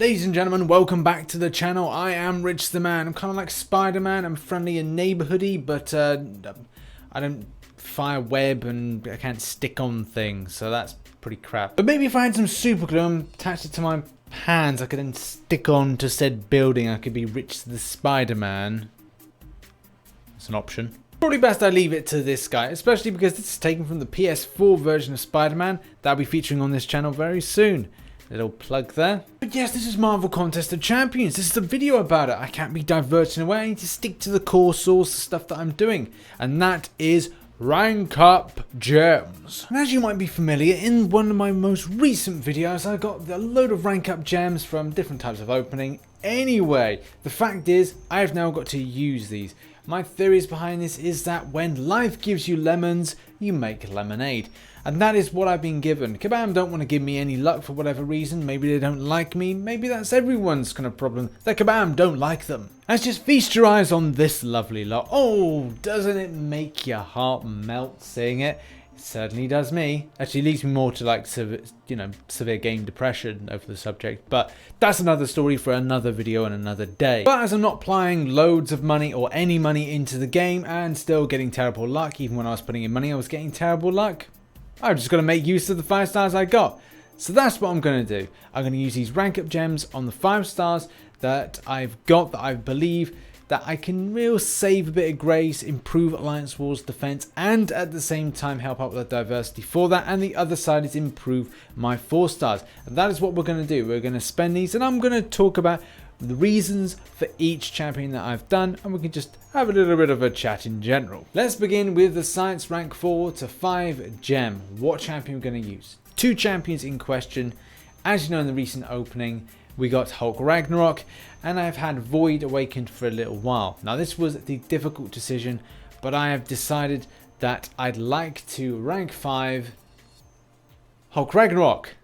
Ladies and gentlemen, welcome back to the channel. I am RichTheMan. I'm kind of like Spider-Man. I'm friendly and neighborhoody, but I don't fire web and I can't stick on things, so that's pretty crap. But maybe if I had some super glue and attached it to my hands, I could then stick on to said building. I could be Rich the Spider-Man. It's an option. Probably best I leave it to this guy, especially because this is taken from the PS4 version of Spider-Man that I'll be featuring on this channel very soon. Little plug there. But yes, this is Marvel Contest of Champions. This is a video about it. I can't be diverting away. I need to stick to the core source stuff that I'm doing. And that is rank up gems. And as you might be familiar, in one of my most recent videos, I got a load of rank up gems from different types of opening. Anyway, the fact is, I have now got to use these. My theories behind this is that when life gives you lemons, you make lemonade. And that is what I've been given. Kabam don't want to give me any luck for whatever reason. Maybe they don't like me. Maybe that's everyone's kind of problem. That Kabam don't like them. Let's just feast your eyes on this lovely lot. Oh, doesn't it make your heart melt seeing it? It certainly does me. Actually leads me more to like severe game depression over the subject. But that's another story for another video and another day. But as I'm not applying loads of money or any money into the game and still getting terrible luck, even when I was putting in money I was getting terrible luck, I'm just going to make use of the 5 stars I got. So that's what I'm going to do. I'm going to use these rank up gems on the 5 stars that I've got, that I believe that I can real save a bit of grace, improve Alliance Wars defense, and at the same time help out with the diversity for that. And the other side is improve my 4 stars. And that is what we're going to do. We're going to spend these, and I'm going to talk about the reasons for each champion that I've done, and we can just have a little bit of a chat in general. Let's begin with the Science rank 4 to 5 gem. What champion we're going to use? 2 champions in question. As you know, in the recent opening we got Hulk Ragnarok, and I've had Void awakened for a little while. Now this was the difficult decision, but I have decided that I'd like to rank 5 Hulk Ragnarok.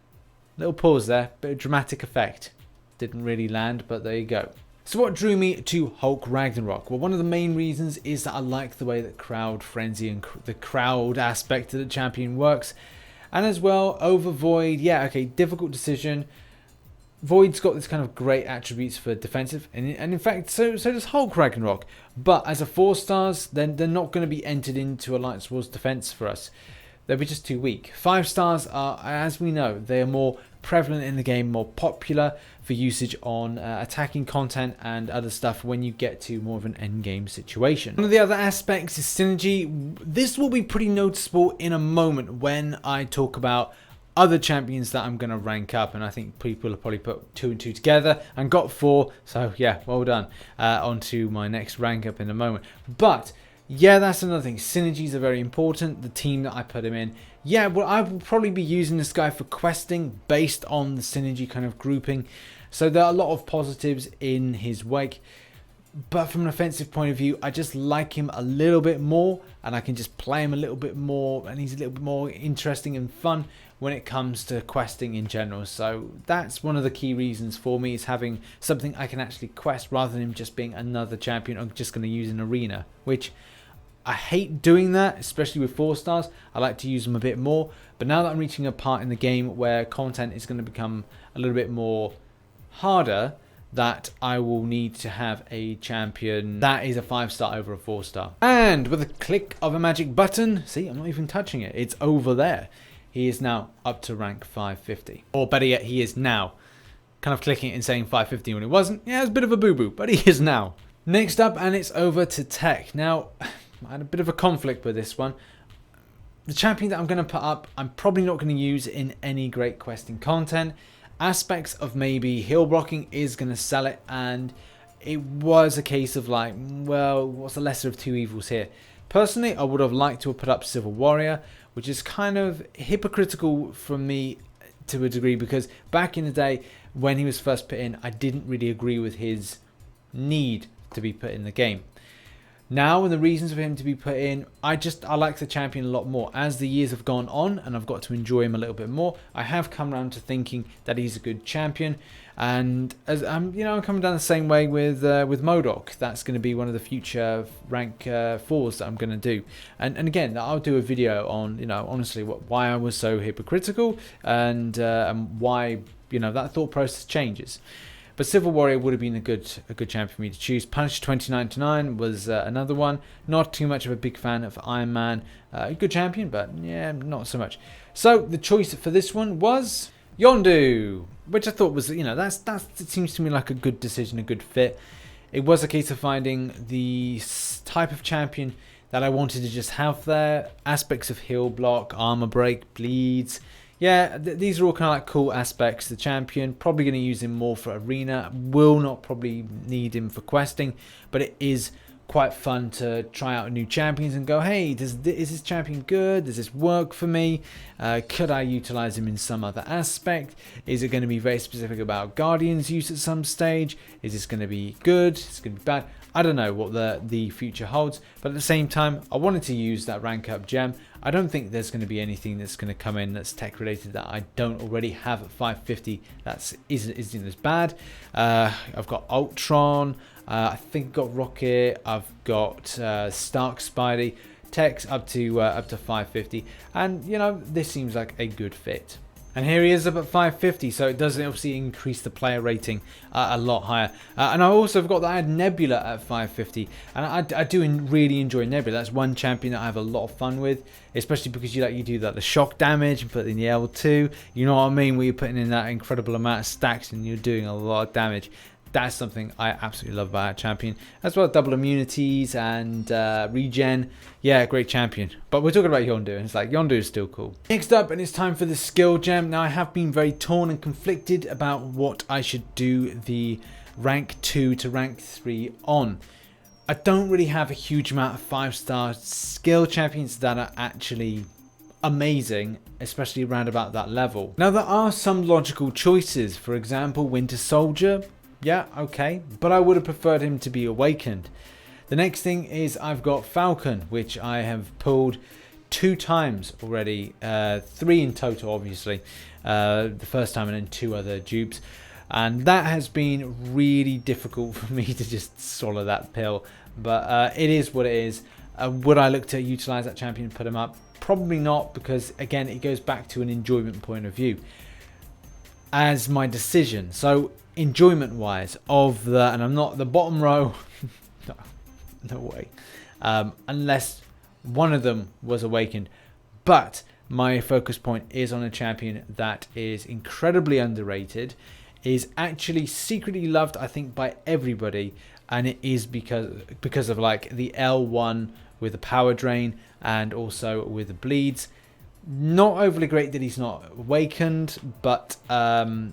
Little pause there, bit of dramatic effect. Didn't really land, but there you go. So what drew me to Hulk Ragnarok? Well, one of the main reasons is that I like the way that crowd frenzy and the crowd aspect of the champion works. And as well, over Void, yeah, okay, difficult decision. Void's got this kind of great attributes for defensive, and in fact, so does Hulk Ragnarok. But as a 4 stars, then they're not going to be entered into Alliance Wars defense for us. They'll be just too weak. 5 stars are, as we know, they are more prevalent in the game, more popular for usage on attacking content and other stuff when you get to more of an end game situation. One of the other aspects is synergy. This will be pretty noticeable in a moment when I talk about other champions that I'm going to rank up, and I think people have probably put 2 and 2 together and got 4, so yeah, well done. On to my next rank up in a moment. But yeah, that's another thing. Synergies are very important. The team that I put him in. Yeah, well, I will probably be using this guy for questing based on the synergy kind of grouping. So there are a lot of positives in his wake. But from an offensive point of view, I just like him a little bit more. And I can just play him a little bit more. And he's a little bit more interesting and fun when it comes to questing in general. So that's one of the key reasons for me, is having something I can actually quest rather than him just being another champion I'm just going to use in arena. Which I hate doing that, especially with 4 stars. I like to use them a bit more. But now that I'm reaching a part in the game where content is going to become a little bit more harder, that I will need to have a champion that is a 5 star over a 4 star. And with a click of a magic button, see, I'm not even touching it. It's over there. He is now up to rank 550. Or better yet, he is now. Kind of clicking it and saying 550 when it wasn't. Yeah, it's a bit of a boo-boo, but he is now. Next up, and it's over to Tech. Now, I had a bit of a conflict with this one. The champion that I'm going to put up, I'm probably not going to use in any great questing content. Aspects of maybe heal blocking is going to sell it, and it was a case of like, well, what's the lesser of 2 evils here? Personally, I would have liked to have put up Civil Warrior, which is kind of hypocritical from me to a degree, because back in the day when he was first put in, I didn't really agree with his need to be put in the game. Now, and the reasons for him to be put in, I like the champion a lot more. As the years have gone on and I've got to enjoy him a little bit more, I have come around to thinking that he's a good champion. And as I'm coming down the same way with MODOK. That's going to be one of the future rank 4s that I'm going to do. And again, I'll do a video on honestly why I was so hypocritical and why you know, that thought process changes. But Civil Warrior would have been a good champion for me to choose. Punisher 2099 was another one. Not too much of a big fan of Iron Man. A good champion, but yeah, not so much. So the choice for this one was Yondu, which I thought was, you know, it seems to me like a good decision, a good fit. It was a case of finding the type of champion that I wanted to just have there. Aspects of heal block, armor break, bleeds. Yeah, these are all kind of like cool aspects. The champion, probably going to use him more for arena. Will not probably need him for questing, but it is quite fun to try out new champions and go, hey, is this champion good? Does this work for me? Could I utilize him in some other aspect? Is it going to be very specific about Guardian's use at some stage? Is this going to be good? Is it going to be bad? I don't know what the future holds, but at the same time, I wanted to use that rank up gem. I don't think there's going to be anything that's going to come in that's tech related that I don't already have at 550 that isn't as bad. I've got Ultron, I think I've got Rocket, I've got Stark Spidey, techs up to 550, and you know, this seems like a good fit. And here he is up at 550, so it does obviously increase the player rating a lot higher. And I also forgot that I had Nebula at 550, and I do really enjoy Nebula. That's one champion that I have a lot of fun with, especially because you do the shock damage and put in the L2. You know what I mean? Where you're putting in that incredible amount of stacks and you're doing a lot of damage. That's something I absolutely love about that champion. As well, double immunities and regen. Yeah, great champion. But we're talking about Yondu, and it's like, Yondu is still cool. Next up, and it's time for the skill gem. Now, I have been very torn and conflicted about what I should do the rank 2 to rank 3 on. I don't really have a huge amount of 5-star skill champions that are actually amazing, especially around about that level. Now, there are some logical choices. For example, Winter Soldier. Yeah, okay, but I would have preferred him to be awakened. The next thing is I've got Falcon, which I have pulled 2 times already, 3 in total, obviously. The first time and then 2 other dupes. And that has been really difficult for me to just swallow that pill. But it is what it is. Would I look to utilize that champion and put him up? Probably not, because again, it goes back to an enjoyment point of view as my decision. So enjoyment wise of the, and I'm not the bottom row, no way, unless one of them was awakened, but my focus point is on a champion that is incredibly underrated, is actually secretly loved, I think, by everybody, and it is because of like the L1 with the power drain and also with the bleeds. Not overly great that he's not awakened, but the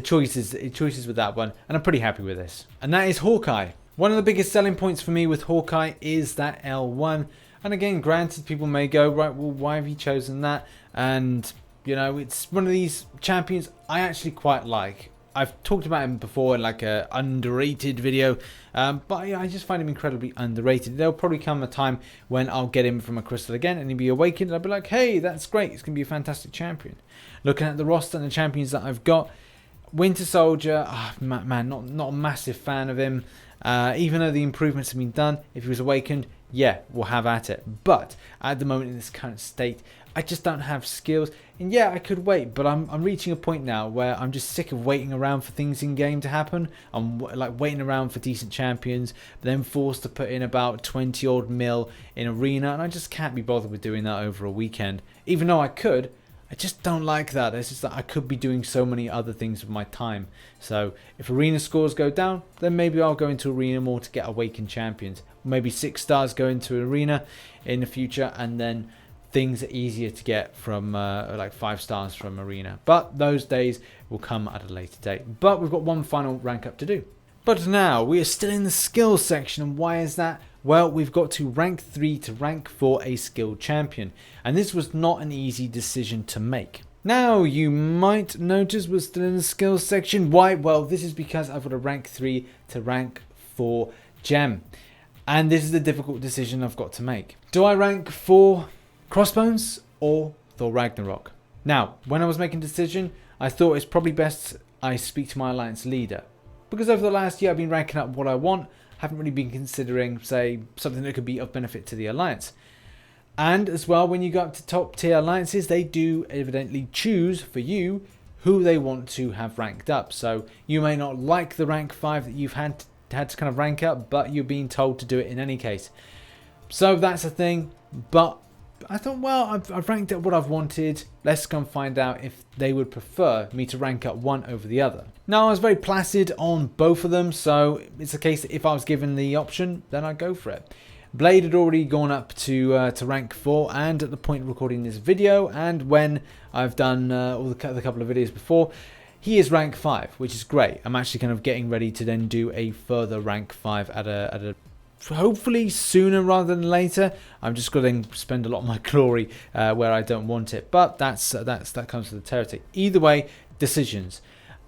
choices with that one, and I'm pretty happy with this. And that is Hawkeye. One of the biggest selling points for me with Hawkeye is that L1. And again, granted, people may go, right, well, why have you chosen that? And, you know, it's one of these champions I actually quite like. I've talked about him before in like a underrated video, but yeah, I just find him incredibly underrated. There'll probably come a time when I'll get him from a crystal again and he'll be awakened. I'll be like, hey, that's great. It's going to be a fantastic champion. Looking at the roster and the champions that I've got, Winter Soldier, man, not a massive fan of him. Even though the improvements have been done, if he was awakened, yeah, we'll have at it. But at the moment in this current state, I just don't have skills. And yeah, I could wait, but I'm reaching a point now where I'm just sick of waiting around for things in game to happen. I'm like waiting around for decent champions, but then forced to put in about 20 odd mil in arena, and I just can't be bothered with doing that over a weekend. Even though I could, I just don't like that. It's just that I could be doing so many other things with my time. So if arena scores go down, then maybe I'll go into arena more to get awakened champions. Maybe 6 stars go into arena in the future, and then things are easier to get from like 5 stars from arena. But those days will come at a later date. But we've got one final rank up to do. But now we are still in the skills section, and why is that? Well, we've got to rank 3 to rank 4 a skilled champion, and this was not an easy decision to make. Now, you might notice we're still in the skills section. Why? Well, this is because I've got a rank 3 to rank 4 gem, and this is the difficult decision I've got to make. Do I rank 4 Crossbones or Thor Ragnarok? Now, when I was making a decision, I thought it's probably best I speak to my alliance leader, because over the last year I've been ranking up what I want. Haven't really been considering, say, something that could be of benefit to the alliance. And as well, when you go up to top tier alliances, they do evidently choose for you who they want to have ranked up. So you may not like the rank 5 that you've had to kind of rank up, but you're being told to do it in any case. So that's a thing. But I thought, well, I've ranked up what I've wanted. Let's go and find out if they would prefer me to rank up one over the other. Now, I was very placid on both of them, so it's a case that if I was given the option, then I'd go for it. Blade had already gone up to rank 4, and at the point of recording this video, and when I've done all the couple of videos before, he is rank 5, which is great. I'm actually kind of getting ready to then do a further rank 5 at a hopefully sooner rather than later. I'm just going to spend a lot of my glory where I don't want it, but that comes with the territory. Either way, decisions.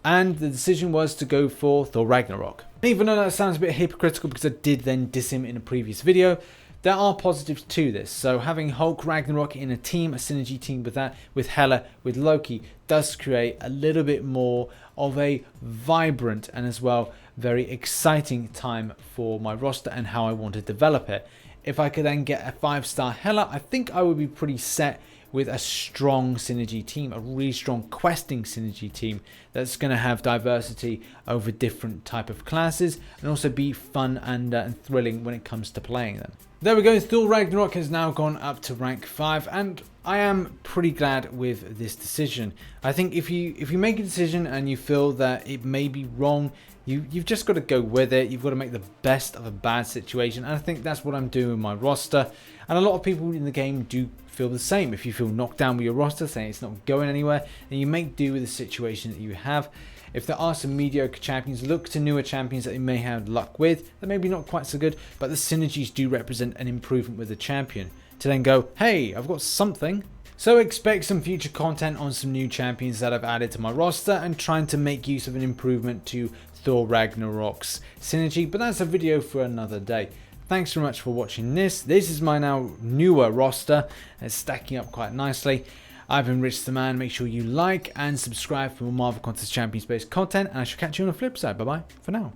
And the decision was to go for Thor Ragnarok. Even though that sounds a bit hypocritical because I did then diss him in a previous video, there are positives to this. So having Hulk Ragnarok in a team, a synergy team with that, with Hela, with Loki, does create a little bit more of a vibrant and as well very exciting time for my roster and how I want to develop it. If I could then get a 5-star Hela, I think I would be pretty set with a strong synergy team, a really strong questing synergy team that's going to have diversity over different type of classes and also be fun and thrilling when it comes to playing them. There we go, Thor Ragnarok has now gone up to rank 5, and I am pretty glad with this decision. I think if you make a decision and you feel that it may be wrong, you've just got to go with it. You've got to make the best of a bad situation, and I think that's what I'm doing with my roster. And a lot of people in the game do feel the same. If you feel knocked down with your roster, saying it's not going anywhere, then you make do with the situation that you have. If there are some mediocre champions, look to newer champions that you may have luck with. They're maybe not quite so good, but the synergies do represent an improvement with the champion. To then go, hey, I've got something. So expect some future content on some new champions that I've added to my roster and trying to make use of an improvement to Thor Ragnarok's synergy, but that's a video for another day. Thanks very much for watching this. This is my now newer roster. It's stacking up quite nicely. I've been RichTheMan. Make sure you like and subscribe for more Marvel Contest Champions based content, and I shall catch you on the flip side. Bye bye for now.